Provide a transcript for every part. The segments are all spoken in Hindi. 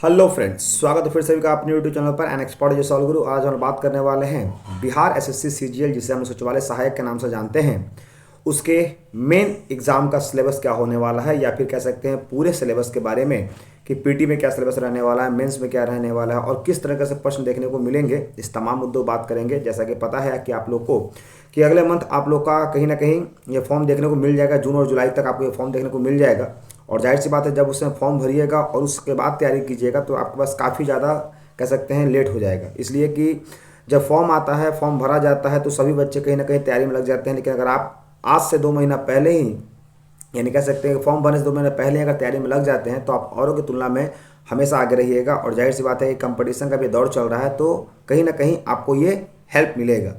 हेलो फ्रेंड्स, स्वागत है फिर सभी का अपने यूट्यूब चैनल पर एन एक्सपर्ट जो सॉल्व गुरु। आज हम बात करने वाले हैं बिहार एसएससी सीजीएल, जिसे हम सचिवालय सहायक के नाम से जानते हैं, उसके मेन एग्जाम का सिलेबस क्या होने वाला है, या फिर कह सकते हैं पूरे सिलेबस के बारे में कि पीटी में क्या सिलेबस रहने वाला है, मेंस में क्या रहने वाला है और किस तरह से प्रश्न देखने को मिलेंगे। इस तमाम मुद्दों बात करेंगे। जैसा कि पता है कि आप लोग को कि अगले मंथ आप लोग का कहीं ना कहीं ये फॉर्म देखने को मिल जाएगा। जून और जुलाई तक आपको ये फॉर्म देखने को मिल जाएगा। और जाहिर सी बात है, जब उसमें फॉर्म भरिएगा और उसके बाद तैयारी कीजिएगा तो आपके पास काफ़ी ज़्यादा कह सकते हैं लेट हो जाएगा। इसलिए कि जब फॉर्म आता है, फॉर्म भरा जाता है तो सभी बच्चे कहीं ना कहीं तैयारी में लग जाते हैं। लेकिन अगर आप आज से 2 महीना पहले ही, यानी कह सकते हैं कि फॉर्म भरने से 2 महीने पहले ही अगर तैयारी में लग जाते हैं तो आप औरों की तुलना में हमेशा आगे रहिएगा। और जाहिर सी बात है कि कंपटीशन का भी दौर चल रहा है तो कहीं ना कहीं आपको ये हेल्प मिलेगा।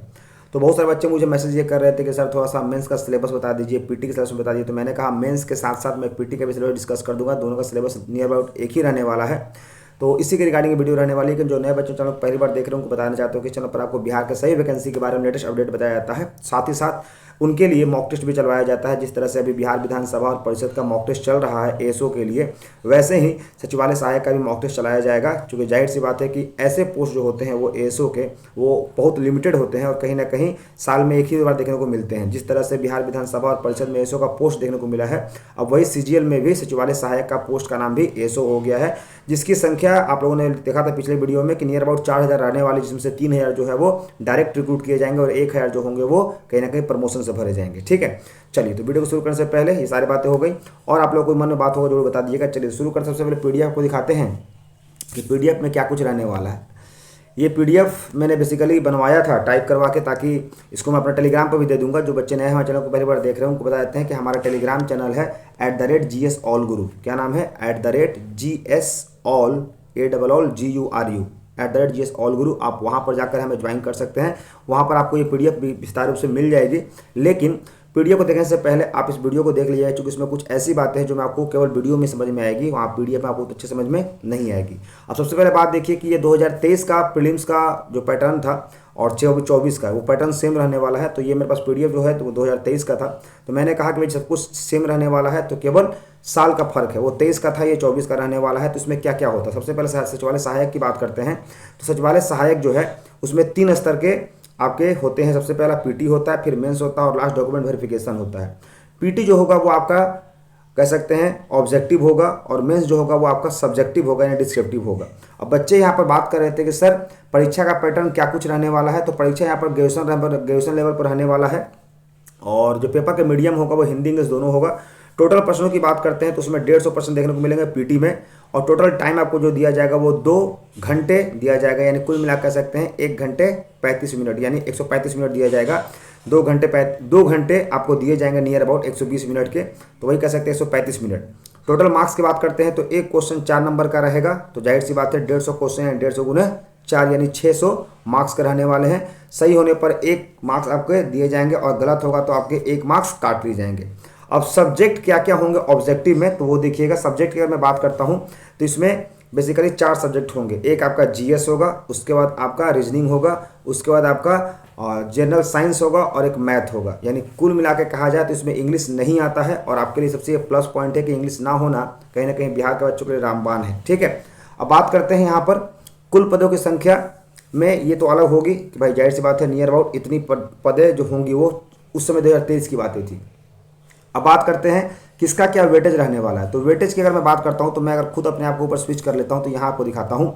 तो बहुत सारे बच्चे मुझे मैसेज ये कर रहे थे कि सर थोड़ा सा मेंस का सिलेबस बता दीजिए, पीटी के सिलेबस बता दीजिए। तो मैंने कहा मेंस के साथ साथ मैं पीटी का भी सिलेबस डिस्कस कर दूंगा। दोनों का सिलेबस नियर अबाउट एक ही रहने वाला है। तो इसी के रिगार्डिंग वीडियो रहने वाली है कि जो नए बच्चे चैनल पहली बार देख रहे हैं उनको बताना चाहते हो कि चैनल पर आपको बिहार के सही वैकेंसी के बारे में लेटेस्ट अपडेट बताया जाता है। साथ ही साथ उनके लिए मॉक टेस्ट भी चलवाया जाता है। जिस तरह से अभी बिहार विधानसभा और परिषद का मॉक टेस्ट चल रहा है एएसओ के लिए, वैसे ही सचिवालय सहायक का भी मॉक टेस्ट चलाया जाएगा। क्योंकि जाहिर सी बात है कि ऐसे पोस्ट जो होते हैं वो एएसओ के वो बहुत लिमिटेड होते हैं और कहीं ना कहीं साल में एक ही बार देखने को मिलते हैं। जिस तरह से बिहार विधानसभा और परिषद में एएसओ का पोस्ट देखने को मिला है, अब वही सीजीएल में भी सचिवालय सहायक का पोस्ट का नाम भी एएसओ हो गया है, जिसकी संख्या आप लोगों ने देखा था पिछले वीडियो में कि नियर अबाउट 4000 रहने वाली, जिसमें से 3000 जो है वो डायरेक्ट रिक्रूट किए जाएंगे और 1000 जो होंगे वो कहीं ना कहीं प्रमोशन से भरे जाएंगे। ठीक है, चलिए तो वीडियो को शुरू करने से पहले ये सारी बातें हो गई और आप लोगों को मन में बात होगा जरूर बता दीजिएगा। चलिए शुरू करते सबसे पहले पीडीएफ को दिखाते हैं कि पीडीएफ में क्या कुछ रहने वाला है। ये पीडीएफ मैंने बेसिकली बनवाया था टाइप करवा के, ताकि इसको मैं अपना टेलीग्राम पर भी दे दूंगा। जो बच्चे नए हमारे चैनल को पहली बार देख रहे हैं उनको बता देते हैं कि हमारा टेलीग्राम चैनल है @GS All Guru। क्या नाम है? @GS All ALLGURU @GS All Guru। आप वहाँ पर जाकर हमें ज्वाइन कर सकते हैं। वहाँ पर आपको ये पीडीएफ भी विस्तार रूप से मिल जाएगी। लेकिन पीडीएफ को देखने से पहले आप इस वीडियो को देख लीजिए, क्योंकि इसमें कुछ ऐसी बातें हैं जो मैं आपको केवल वीडियो में समझ में आएगी, वहाँ पीडीएफ में आपको अच्छे समझ में नहीं आएगी। अब सबसे पहले बात देखिए कि ये 2023 का प्रीलिम्स का जो पैटर्न था और 24 का वो पैटर्न सेम रहने वाला है। तो ये मेरे पास पीडीएफ जो है तो वो 2023 का था। तो मैंने कहा कि भाई सब कुछ सेम रहने वाला है, तो केवल साल का फर्क है। वो 23 का था, ये 24 का रहने वाला है। तो इसमें क्या क्या होता है, सबसे पहले सचिवालय सहायक की बात करते हैं। तो सचिवालय सहायक जो है उसमें 3 स्तर के आपके होते हैं। सबसे पहला पीटी होता है, फिर मेंस होता है और लास्ट डॉक्यूमेंट वेरिफिकेशन होता है। पीटी जो होगा वो आपका कह सकते हैं ऑब्जेक्टिव होगा और मेंस जो होगा वो आपका सब्जेक्टिव होगा यानी डिस्क्रिप्टिव होगा। अब बच्चे यहाँ पर बात कर रहे थे कि सर परीक्षा का पैटर्न क्या कुछ रहने वाला है। तो परीक्षा यहाँ पर ग्रेजुएशन लेवल पर रहने वाला है और जो पेपर का मीडियम होगा वो हिंदी इंग्लिश दोनों होगा। टोटल प्रश्नों की बात करते हैं तो उसमें 150 प्रश्न देखने को मिलेंगे पीटी में, और टोटल टाइम आपको जो दिया जाएगा वो 2 घंटे दिया जाएगा। यानी कुल मिला कह सकते हैं 1 घंटे 35 मिनट, यानी 135 मिनट दिया जाएगा। 2 घंटे आपको दिए जाएंगे नियर अबाउट 120 मिनट के, तो वही कह सकते हैं 135 मिनट। टोटल मार्क्स की बात करते हैं तो एक क्वेश्चन 4 नंबर का रहेगा। तो जाहिर सी बात है 150 क्वेश्चन है, 150 गुने 4 यानी 600 मार्क्स के रहने वाले हैं। सही होने पर 1 मार्क्स आपके दिए जाएंगे और गलत होगा तो आपके 1 मार्क्स काट लिए जाएंगे। अब सब्जेक्ट क्या क्या होंगे ऑब्जेक्टिव में, तो वो देखिएगा। सब्जेक्ट की अगर मैं बात करता हूँ तो इसमें बेसिकली 4 सब्जेक्ट होंगे। एक आपका जीएस होगा, उसके बाद आपका रीजनिंग होगा, उसके बाद आपका जनरल साइंस होगा और एक मैथ होगा। यानी कुल मिला के कहा जाए तो इसमें इंग्लिश नहीं आता है। और आपके लिए सबसे प्लस पॉइंट है कि इंग्लिश ना होना कहीं ना कहीं बिहार के बच्चों के लिए रामबाण है। ठीक है, अब बात करते हैं यहाँ पर कुल पदों की संख्या में। ये तो अलग होगी कि भाई जाहिर सी बात है नियर अबाउट इतनी पदें जो होंगी वो उस समय 2023 की बातें थी। अब बात करते हैं किसका क्या वेटेज रहने वाला है। तो वेटेज की अगर मैं बात करता हूं तो मैं अगर खुद अपने आप के ऊपर स्विच कर लेता हूं तो यहां आपको दिखाता हूं।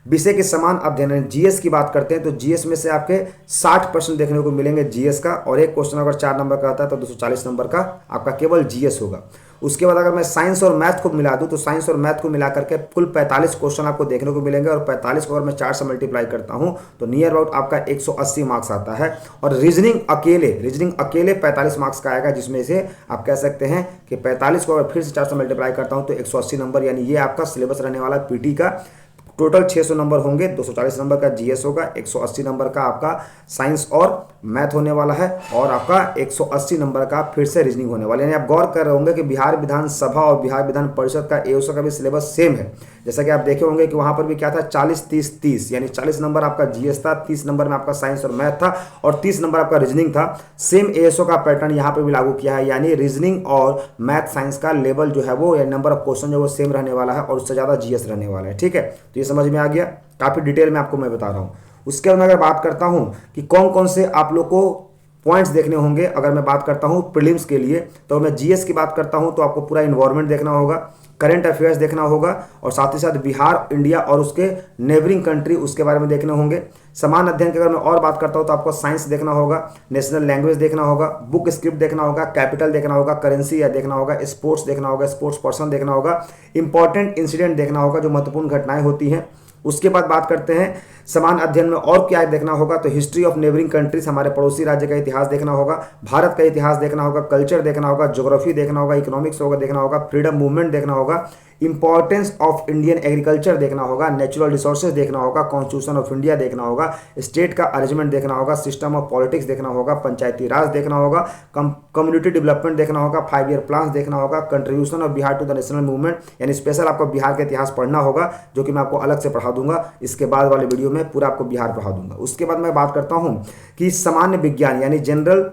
विषय के समान अध्ययन जीएस की बात करते हैं तो जीएस में से आपके 60% देखने को मिलेंगे जीएस का, और एक क्वेश्चन अगर 4 नंबर का आता है तो 240 नंबर का आपका केवल जीएस होगा। उसके बाद अगर मैं साइंस और मैथ को मिला दूं तो साइंस और मैथ को मिला करके कुल 45 क्वेश्चन आपको देखने को मिलेंगे, और 45 को अगर मैं 4 से मल्टीप्लाई करता हूं तो नियर अबाउट आपका 180 मार्क्स आता है। और रीजनिंग अकेले 45 मार्क्स का आएगा, जिसमें से आप कह सकते हैं कि 45 को अगर फिर से 4 से मल्टीप्लाई करता हूं तो 180 नंबर, यानी ये आपका सिलेबस रहने वाला पीटी का। टोटल 600 नंबर होंगे। 240 नंबर का जीएस होगा, 180 नंबर का आपका साइंस और मैथ होने वाला है, और आपका 180 नंबर का फिर से रीजनिंग होने वाला है। यानी आप गौर कर रहे होंगे कि बिहार विधानसभा और बिहार विधान परिषद का एओसो का भी सिलेबस सेम है। जैसा कि आप देखे होंगे कि वहाँ पर भी क्या था, 40-30-30, यानी 40 नंबर आपका जीएस था, 30 नंबर में आपका साइंस और मैथ था, और 30 नंबर आपका रीजनिंग था। सेम एएसओ का पैटर्न यहाँ पर भी लागू किया है, यानी रीजनिंग और मैथ साइंस का लेवल जो है वो, या नंबर ऑफ क्वेश्चन जो वो सेम रहने वाला है, और उससे ज़्यादा जीएस रहने वाला है। ठीक है, तो ये समझ में आ गया, काफ़ी डिटेल में आपको मैं बता रहा हूँ। उसके बाद अगर बात करता हूँ कि कौन कौन से आप लोग को पॉइंट्स देखने होंगे, अगर मैं बात करता हूँ प्रीलिम्स के लिए, तो मैं जीएस की बात करता हूँ तो आपको पूरा इन्वायरमेंट देखना होगा, करंट अफेयर्स देखना होगा, और साथ ही साथ बिहार, इंडिया और उसके नेबरिंग कंट्री उसके बारे में देखने होंगे। समान अध्ययन की अगर मैं और बात करता हूँ तो आपको साइंस देखना होगा, नेशनल लैंग्वेज देखना होगा, बुक स्क्रिप्ट देखना होगा, कैपिटल देखना होगा, करेंसी या देखना होगा, स्पोर्ट्स देखना होगा, स्पोर्ट्स पर्सन देखना होगा, इंपॉर्टेंट इंसिडेंट देखना होगा, जो महत्वपूर्ण घटनाएं होती हैं। उसके बाद बात करते हैं समान अध्ययन में और क्या देखना होगा, तो हिस्ट्री ऑफ नेबरिंग कंट्रीज, हमारे पड़ोसी राज्य का इतिहास देखना होगा, भारत का इतिहास देखना होगा, कल्चर देखना होगा, ज्योग्राफी देखना होगा, इकोनॉमिक्स होगा देखना होगा, फ्रीडम मूवमेंट देखना होगा, इंपॉर्टेंस ऑफ इंडियन एग्रीकल्चर देखना होगा, नेचुरल रिसोर्सेज देखना होगा, कॉन्स्टिट्यूशन ऑफ इंडिया देखना होगा, स्टेट का अरेंजमेंट देखना होगा, सिस्टम ऑफ पॉलिटिक्स देखना होगा, पंचायती राज देखना होगा, कम्युनिटी डेवलपमेंट देखना होगा, 5 ईयर प्लान देखना होगा, contribution of Bihar to the national movement, यानी स्पेशल आपको बिहार का इतिहास पढ़ना होगा, जो कि मैं आपको अलग से पढ़ा दूंगा, इसके बाद वाले वीडियो में पूरा आपको बिहार पढ़ा दूंगा। उसके बाद मैं बात करता हूँ कि सामान्य विज्ञान यानी जनरल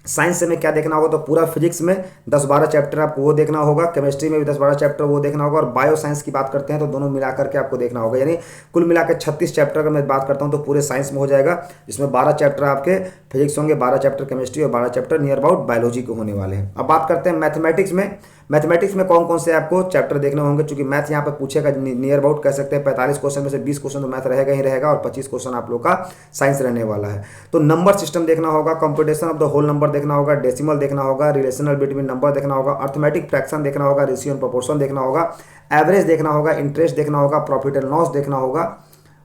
साइंस से में क्या देखना होगा, तो पूरा फिजिक्स में 10-12 चैप्टर आपको वो देखना होगा, केमिस्ट्री में भी 10-12 चैप्टर वो देखना होगा, और बायो साइंस की बात करते हैं तो दोनों मिलाकर के आपको देखना होगा, यानी कुल मिलाकर 36 चैप्टर अगर मैं बात करता हूँ तो पूरे साइंस में हो जाएगा, जिसमें 12 चैप्टर आपके फिजिक्स होंगे, 12 चैप्टर केमिस्ट्री और 12 चैप्टर नियर अबाउट बायोलॉजी के होने वाले हैं। अब बात करते हैं मैथमेटिक्स में कौन कौन से आपको चैप्टर देखने होंगे, क्योंकि मैथ यहाँ पर पूछेगा नियर अबाउट कह सकते हैं 45 क्वेश्चन में से 20 क्वेश्चन तो मैथ रहेगा ही रहेगा, और 25 क्वेश्चन आप लोग का साइंस रहने वाला है। तो नंबर सिस्टम देखना होगा, computation of the whole number देखना होगा, डेसिमल देखना होगा, रिलेशनल बिटवीन नंबर देखना होगा, अर्थमेटिक फ्रैक्शन देखना होगा, रेशियो एंड प्रोपोर्शन देखना होगा, एवरेज देखना होगा, इंटरेस्ट देखना होगा, प्रॉफिट एंड लॉस देखना होगा।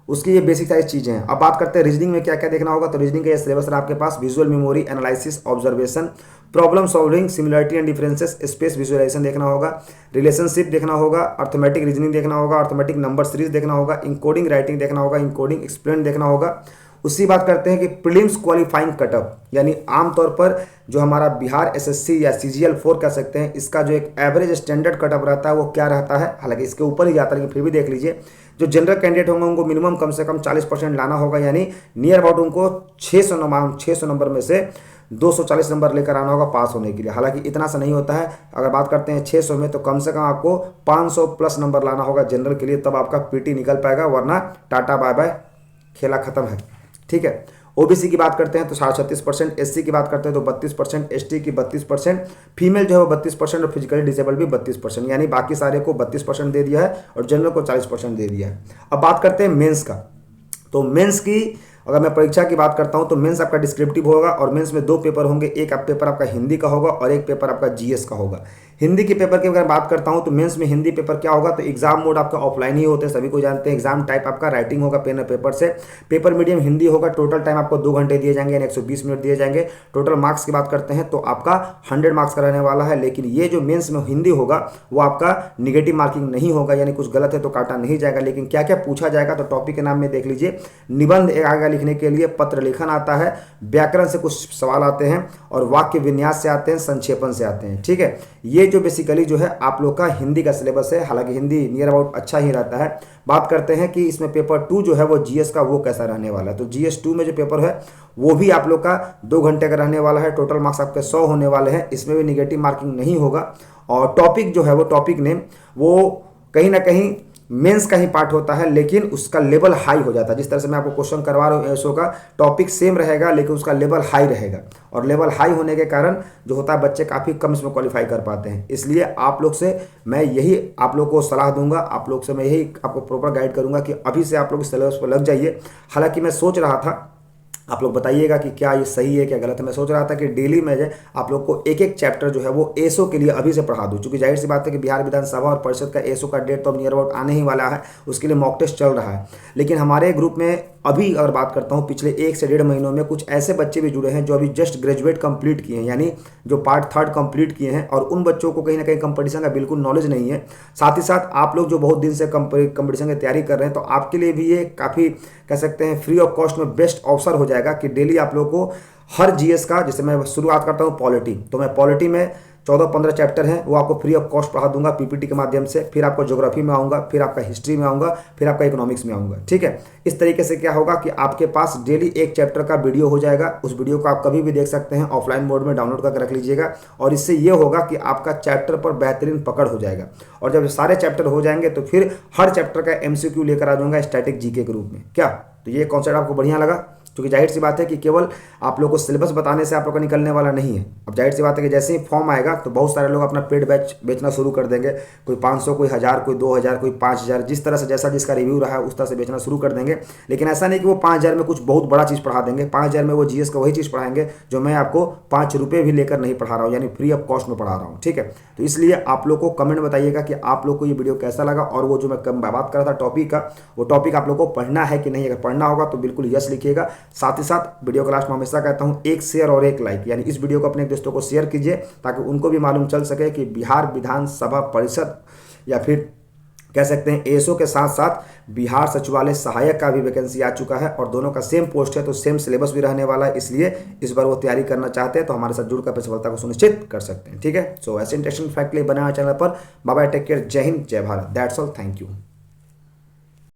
उसकी ये बेसिक सारी चीज़ें हैं। अब बात करते हैं रीजनिंग में क्या क्या देखना होगा, तो रीजनिंग का ये सिलेबस है आपके पास, visual memory, analysis, observation, problem solving, similarity and differences, space visualisation देखना होगा, रिलेशनशिप देखना होगा, अर्थमेटिक रीजनिंग देखना होगा, अर्थमेटिक नंबर सीरीज देखना होगा, इंकोडिंग राइटिंग देखना होगा, इंकोडिंग एक्सप्लेन देखना होगा। उसी बात करते हैं कि प्रीलिम्स क्वालिफाइंग कटअप, यानी आमतौर पर जो हमारा बिहार एसएससी या सीजीएल 4 कह सकते हैं, इसका जो एक एवरेज स्टैंडर्ड कटअप रहता है वो क्या रहता है, हालांकि इसके ऊपर ही जाता है, लेकिन फिर भी देख लीजिए, जो जनरल कैंडिडेट होंगे उनको मिनिमम कम से कम 40% लाना होगा, यानी नियर अबाउट उनको 600 नंबर में से 240 नंबर लेकर आना होगा पास होने के लिए। हालांकि इतना सा नहीं होता है, अगर बात करते हैं 600 में तो कम से कम आपको 500 प्लस नंबर लाना होगा जनरल के लिए, तब आपका पीटी निकल पाएगा, वरना टाटा बाय बाय, खेला खत्म है। ठीक है, ओबीसी की बात करते हैं तो 36%, एससी की बात करते हैं तो 32%, एसटी की 32%, फीमेल जो है वो 32% और फिजिकली डिसेबल भी 32%, यानी बाकी सारे को 32% दे दिया है और जनरल को 40% दे दिया है। अब बात करते हैं मेंस का, तो मेंस की अगर मैं परीक्षा की बात करता हूं तो मेंस आपका डिस्क्रिप्टिव होगा, और मेंस में 2 पेपर होंगे, एक पेपर आपका हिंदी का होगा और एक पेपर आपका जीएस का होगा। हिंदी के पेपर की अगर बात करता हूं तो मेंस में हिंदी पेपर क्या होगा, तो एग्जाम मोड आपका ऑफलाइन ही होते हैं, सभी को जानते हैं। एग्जाम टाइप आपका राइटिंग होगा पेन और पेपर से, पेपर मीडियम हिंदी होगा, टोटल टाइम आपको 2 घंटे दिए जाएंगे, यानी 120 मिनट दिए जाएंगे। टोटल मार्क्स की बात करते हैं तो आपका 100 मार्क्स का रहने वाला है, लेकिन ये जो मेंस में हिंदी होगा वो आपका निगेटिव मार्किंग नहीं होगा, यानी कुछ गलत है तो काटा नहीं जाएगा। लेकिन क्या क्या पूछा जाएगा, तो टॉपिक के नाम में देख लीजिए, निबंध आगे लिखने के लिए पत्र लेखन आता है, व्याकरण से कुछ सवाल आते हैं, और वाक्य विन्यास से आते हैं, संक्षेपण से आते हैं। ठीक है, ये जो बेसिकली जो है आप लोग का हिंदी का सिलेबस है, हालांकि हिंदी नियर अबाउट अच्छा ही रहता है। बात करते हैं कि इसमें पेपर 2 जो है वो जीएस का वो कैसा रहने वाला है, तो जीएस 2 में जो पेपर है वो भी आप लोग का 2 घंटे का रहने वाला है, टोटल मार्क्स आपके 100 होने वाले हैं, इसमें भी निगेटिव मार्किंग नहीं होगा। और टॉपिक जो है वो टॉपिक नेम वो कहीं ना कहीं मेंस का ही पार्ट होता है, लेकिन उसका लेवल हाई हो जाता है। जिस तरह से मैं आपको क्वेश्चन करवा रहा हूँ एसओ का, टॉपिक सेम रहेगा लेकिन उसका लेवल हाई रहेगा, और लेवल हाई होने के कारण जो होता है बच्चे काफ़ी कम इसमें क्वालिफाई कर पाते हैं। इसलिए आप लोग से मैं यही आप लोग को सलाह दूंगा, आप लोग से मैं यही आपको प्रॉपर गाइड करूंगा कि अभी से आप लोग सिलेबस पर लग जाइए। हालांकि मैं सोच रहा था, आप लोग बताइएगा कि क्या ये सही है क्या गलत है, मैं सोच रहा था कि डेली में जो आप लोग को एक एक चैप्टर जो है वो एसओ के लिए अभी से पढ़ा दूं, क्योंकि जाहिर सी बात है कि बिहार विधानसभा और परिषद का एसओ का डेट तो अब नियर अबाउट आने ही वाला है, उसके लिए मॉक टेस्ट चल रहा है। लेकिन हमारे ग्रुप में अभी अगर बात करता हूँ पिछले 1 से 1.5 महीनों में कुछ ऐसे बच्चे भी जुड़े हैं जो अभी जस्ट ग्रेजुएट कंप्लीट किए हैं, यानी जो पार्ट 3 कंप्लीट किए हैं, और उन बच्चों को कहीं ना कहीं कंपटीशन का बिल्कुल नॉलेज नहीं है। साथ ही साथ आप लोग जो बहुत दिन से कंपटीशन की तैयारी कर रहे हैं, तो आपके लिए भी ये काफ़ी कह सकते हैं फ्री ऑफ कॉस्ट में बेस्ट अवसर हो जाएगा कि डेली आप लोग को हर जीएस का, जैसे मैं शुरुआत करता हूँ पॉलिटी, तो मैं पॉलिटी में 14-15 चैप्टर हैं वो आपको फ्री ऑफ कॉस्ट पढ़ा दूंगा पीपीटी के माध्यम से। फिर आपको ज्योग्राफी में आऊँगा, फिर आपका हिस्ट्री में आऊँगा, फिर आपका इकोनॉमिक्स में आऊँगा। ठीक है, इस तरीके से क्या होगा कि आपके पास डेली एक चैप्टर का वीडियो हो जाएगा। उस वीडियो को आप कभी भी देख सकते हैं, ऑफलाइन मोड में डाउनलोड करके रख लीजिएगा, और इससे ये होगा कि आपका चैप्टर पर बेहतरीन पकड़ हो जाएगा। और जब सारे चैप्टर हो जाएंगे तो फिर हर चैप्टर का एमसीक्यू लेकर आ जाऊँगा स्टैटिक जीके के रूप में। क्या तो ये कॉन्सेप्ट आपको बढ़िया लगा? क्योंकि जाहिर सी बात है कि केवल आप लोग को सिलेबस बताने से आप लोग का निकलने वाला नहीं है। अब जाहिर सी बात है कि जैसे ही फॉर्म आएगा तो बहुत सारे लोग अपना पेड बैच बेचना शुरू कर देंगे। कोई 500, कोई 1000, कोई 2000, कोई 5000, जिस तरह से जैसा जिसका रिव्यू रहा है उस तरह से बेचना शुरू कर देंगे। लेकिन ऐसा नहीं कि वो 5000 में कुछ बहुत बड़ा चीज़ पढ़ा देंगे। 5000 में वो जीएस का वही चीज़ पढ़ाएंगे जो मैं आपको 5 रुपये भी लेकर नहीं पढ़ा रहा हूँ, यानी फ्री ऑफ कॉस्ट में पढ़ा रहा हूँ। ठीक है, तो इसलिए आप लोग को कमेंट बताइएगा कि आप लोग को ये वीडियो कैसा लगा, और वो जो मैं बात कर रहा था टॉपिक का, वो टॉपिक आप लोग को पढ़ना है कि नहीं। अगर पढ़ना होगा तो बिल्कुल यस लिखिएगा। साथ ही साथ वीडियो के लास्ट में हमेशा कहता हूं एक शेयर और एक लाइक, यानी इस वीडियो को अपने दोस्तों को शेयर कीजिए ताकि उनको भी मालूम चल सके कि बिहार विधानसभा परिषद या फिर कह सकते हैं एएसओ के साथ साथ बिहार सचिवालय सहायक का भी वैकेंसी आ चुका है, और दोनों का सेम पोस्ट है तो सेम सिलेबस भी रहने वाला है। इसलिए इस बार वो तैयारी करना चाहते हैं तो हमारे साथ जुड़कर सफलता को सुनिश्चित कर सकते हैं। ठीक है, सो ऐसे इंटरेस्टिंग फैक्ट लिए बनाया चैनल पर। बाय बाय, टेक केयर, जय हिंद, जय Bharat, that's all, thank you.